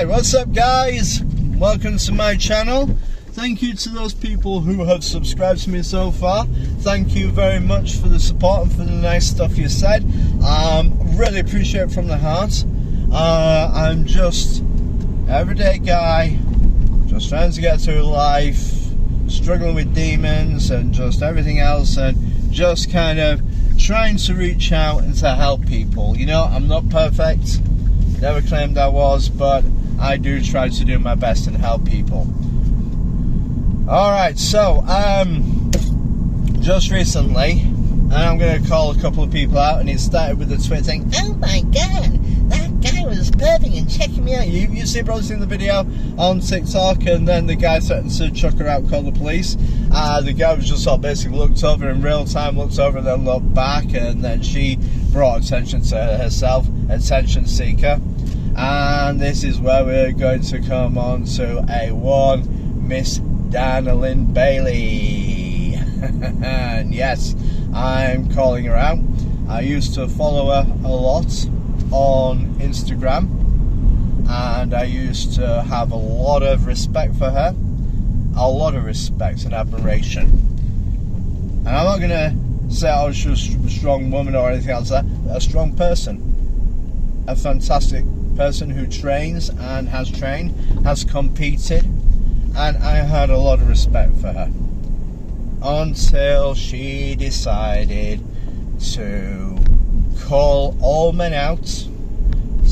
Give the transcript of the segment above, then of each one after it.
Alright, what's up guys? Welcome to my channel. Thank you to those people who have subscribed to me so far. Thank you very much for the support and for the nice stuff you said. Really appreciate it from the heart. I'm just everyday guy, just trying to get through life, struggling with demons and just everything else, and just kind of trying to reach out and to help people. You know, I'm not perfect, never claimed I was, but I do try to do my best and help people. Alright, so just recently, and I'm going to call a couple of people out, and it started with the tweet saying, "Oh my god, that guy was perving and checking me out." You see, probably seen the video on TikTok, and then the guy threatened to chuck her out, call the police. The guy was just sort of basically looked over in real time, looked over and then looked back, and then she brought attention to herself, attention seeker. And this is where we're going to come on to A1, Miss Dana Lynn Bailey. And yes, I'm calling her out. I used to follow her a lot on Instagram, and I used to have a lot of respect for her, a lot of respect and admiration. And I'm not going to say I was just a strong woman or anything else like that, but a strong person, a fantastic person who trains and has trained, has competed, and I had a lot of respect for her until she decided to call all men out,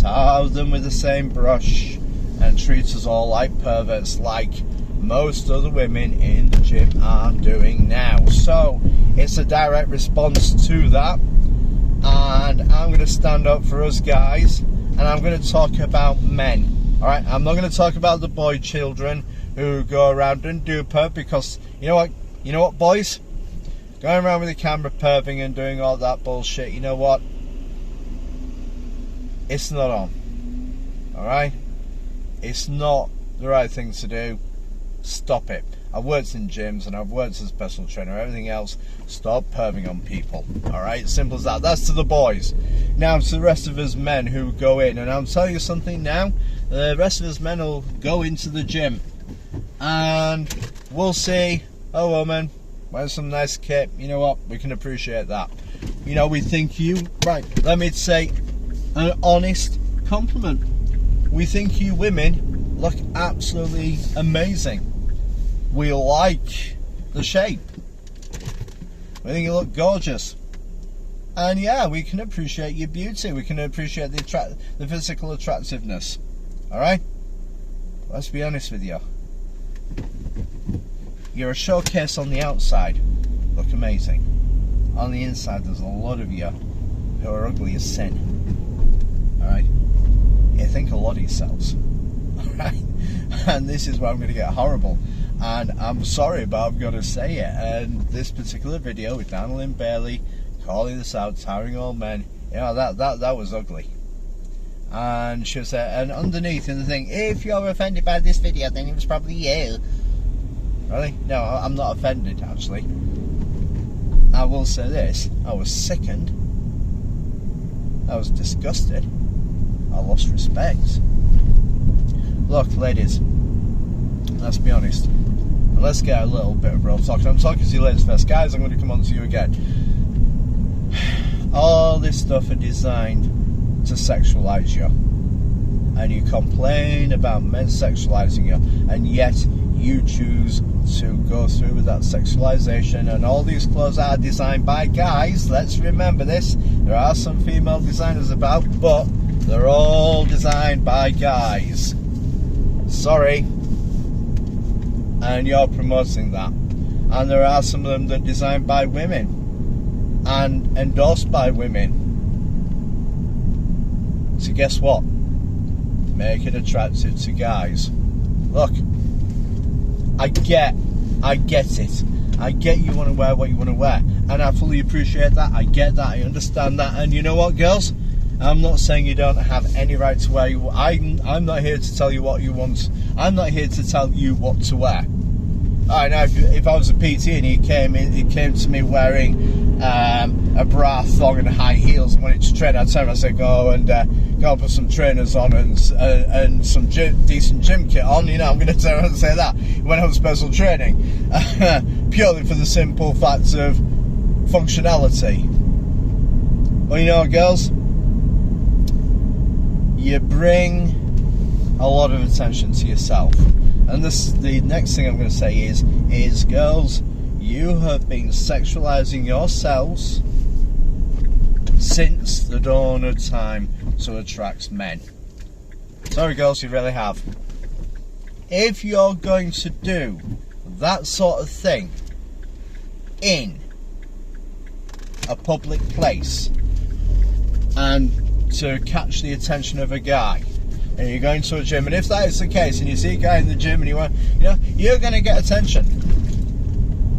tar them with the same brush, and treat us all like perverts, like most other women in the gym are doing now. So it's a direct response to that, and I'm going to stand up for us guys, and I'm going to talk about men. Alright, I'm not going to talk about the boy children who go around and do perv, because you know what boys, going around with the camera perving and doing all that bullshit, you know what, it's not on. Alright, it's not the right thing to do. Stop it. I've worked in gyms and I've worked as a personal trainer, everything else. Stop perving on people. Alright, simple as that. That's to the boys. Now to the rest of us men who go in, and I'm telling you something now, the rest of us men will go into the gym and we'll see a woman wear some nice kit. You know what, we can appreciate that. You know, we think you, right, let me say an honest compliment, we think you women look absolutely amazing. We like the shape, we think you look gorgeous, and yeah, we can appreciate your beauty, we can appreciate the physical attractiveness. Alright, let's be honest with you, you're a showcase on the outside, look amazing. On the inside there's a lot of you who are ugly as sin. Alright, you think a lot of yourselves. Alright, and this is where I'm going to get horrible, and I'm sorry, but I've got to say it. And this particular video with Dana Lynn Bailey calling this out, tiring all men, you know, that was ugly. And she said, and underneath in the thing, if you're offended by this video, then it was probably you. Really? No, I'm not offended, actually. I will say this, I was sickened, I was disgusted, I lost respect. Look, ladies, let's be honest, and let's get a little bit of real talk. I'm talking to you ladies first. Guys, I'm going to come on to you again. All this stuff are designed to sexualise you, and you complain about men sexualising you, and yet you choose to go through with that sexualization. And all these clothes are designed by guys, let's remember this, there are some female designers about, but they're all designed by guys. Sorry, and you're promoting that. And there are some of them that are designed by women and endorsed by women. So guess what, make it attractive to guys. Look, I get it. I get you want to wear what you want to wear, and I fully appreciate that. I get that. I understand that. And you know what, girls? I'm not saying you don't have any right to wear you. I'm not here to tell you what you want. I'm not here to tell you what to wear. Alright, now if I was a PT and he came to me wearing a bra, thong and high heels and wanted to train, I'd tell him, I said, go and put some trainers on and some decent gym kit on. You know, I'm going to turn around and say that when I was personal training, purely for the simple fact of functionality. Well, you know what, girls, you bring a lot of attention to yourself, and the next thing I'm going to say is girls, you have been sexualizing yourselves since the dawn of time to attract men. Sorry girls, you really have. If you're going to do that sort of thing in a public place and to catch the attention of a guy, and you're going to a gym, and if that is the case and you see a guy in the gym and you're going to get attention.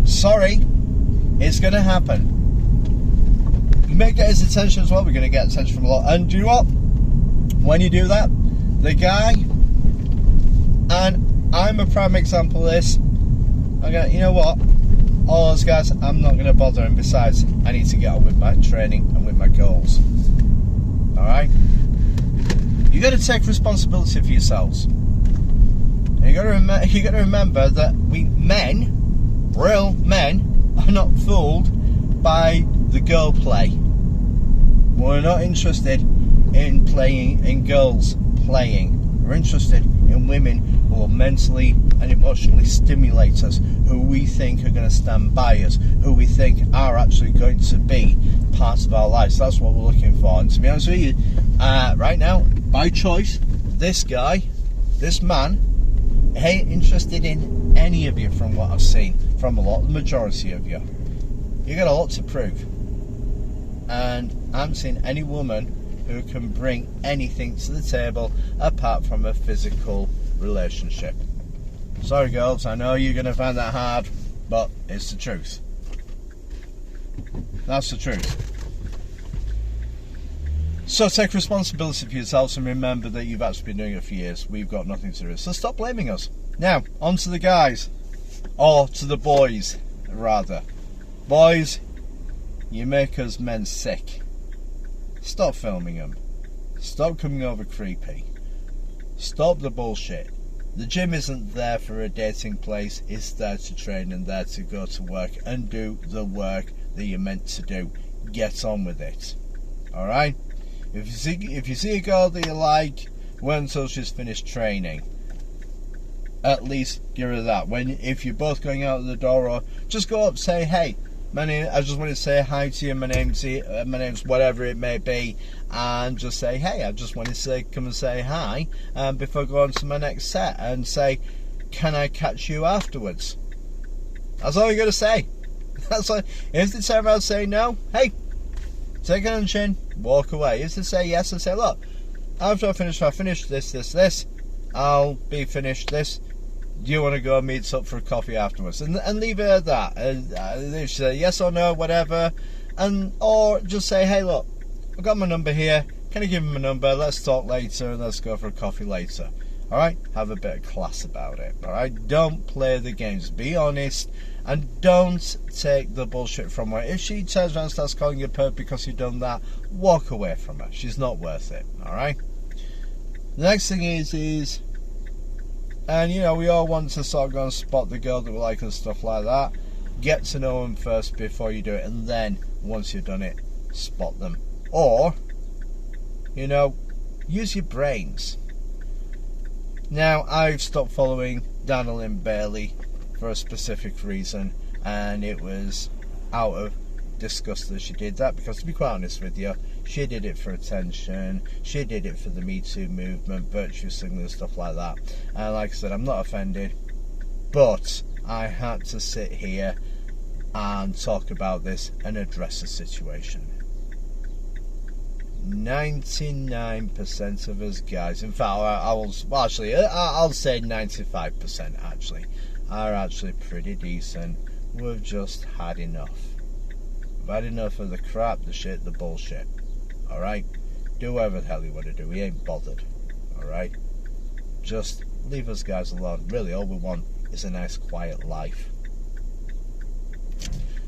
Sorry, it's going to happen. You may get his attention as well. We're going to get attention from a lot. And do you know what? When you do that, the guy, and I'm a prime example of this, I'm going, you know what? All those guys, I'm not going to bother. And besides, I need to get on with my training and with my goals. Alright? You got to take responsibility for yourselves. And you got to remember that we men, real men, are not fooled by the girl play. We're not interested in playing, in girls playing. We're interested in women who will mentally and emotionally stimulate us, who we think are going to stand by us, who we think are actually going to be part of our lives. That's what we're looking for. And to be honest with you, right now, by choice, this guy, this man, ain't interested in any of you from what I've seen, from the majority of you. You got a lot to prove. And I haven't seen any woman who can bring anything to the table apart from a physical relationship. Sorry girls, I know you're going to find that hard, but it's the truth. That's the truth. So take responsibility for yourselves and remember that you've actually been doing it for years. We've got nothing to do with it. So stop blaming us. Now, on to the guys. Or to the boys, rather. Boys, you make us men sick. Stop filming them. Stop coming over creepy. Stop the bullshit. The gym isn't there for a dating place. It's there to train and there to go to work and do the work that you're meant to do. Get on with it. Alright? If you see a girl that you like, wait until she's finished training. At least give her that. If you're both going out the door, or just go up, say, hey, I just want to say hi to you. My name's whatever it may be, and just say, hey, I just wanted to come and say hi before I go on to my next set, and say, can I catch you afterwards? That's all you got to say. That's all. If they turn around and say no, hey, take it on the chin, walk away. If they say yes, and say, look, after I finish this, I'll be finished this. Do you want to go meet up for a coffee afterwards? And leave it at that. If she say yes or no, whatever. Or just say, hey, look, I've got my number here. Can I give him my number? Let's talk later and let's go for a coffee later. Alright? Have a bit of class about it. Alright? Don't play the games. Be honest. And don't take the bullshit from her. If she turns around and starts calling you a perv because you've done that, walk away from her. She's not worth it. Alright? The next thing is, and you know, we all want to sort of go and spot the girl that we like and stuff like that. Get to know them first before you do it, and then once you've done it, spot them. Or, you know, use your brains. Now, I've stopped following Dana Lynn Bailey for a specific reason, and it was out of disgust that she did that, because to be quite honest with you, she did it for attention, she did it for the Me Too movement, virtue signaling, stuff like that. And like I said, I'm not offended, but I had to sit here and talk about this and address the situation. 99% of us guys, in fact, I'll say 95% actually, are actually pretty decent. We've just had enough. We've had enough of the crap, the shit, the bullshit. Alright? Do whatever the hell you want to do. We ain't bothered. Alright? Just leave us guys alone. Really, all we want is a nice quiet life.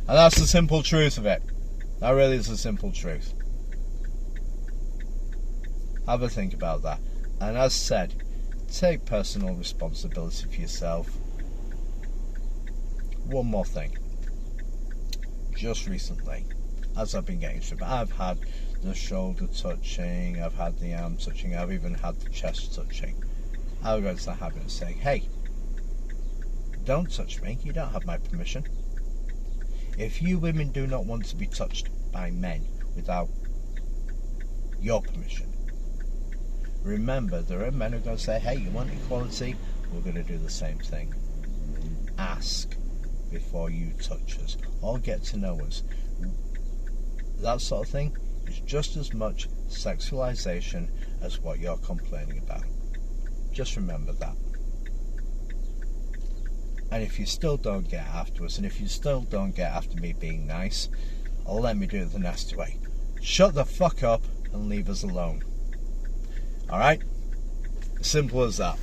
And that's the simple truth of it. That really is the simple truth. Have a think about that. And as said, take personal responsibility for yourself. One more thing. Just recently, as I've been getting through, I've had the shoulder touching, I've had the arm touching, I've even had the chest touching. I've got to the habit of saying, hey, don't touch me, you don't have my permission. If you women do not want to be touched by men without your permission, remember there are men who are going to say, hey, you want equality? We're going to do the same thing. Ask before you touch us, or get to know us. That sort of thing is just as much sexualization as what you're complaining about. Just remember that. And if you still don't get after us, and if you still don't get after me being nice, let me do it the nasty way. Shut the fuck up and leave us alone. Alright? Simple as that.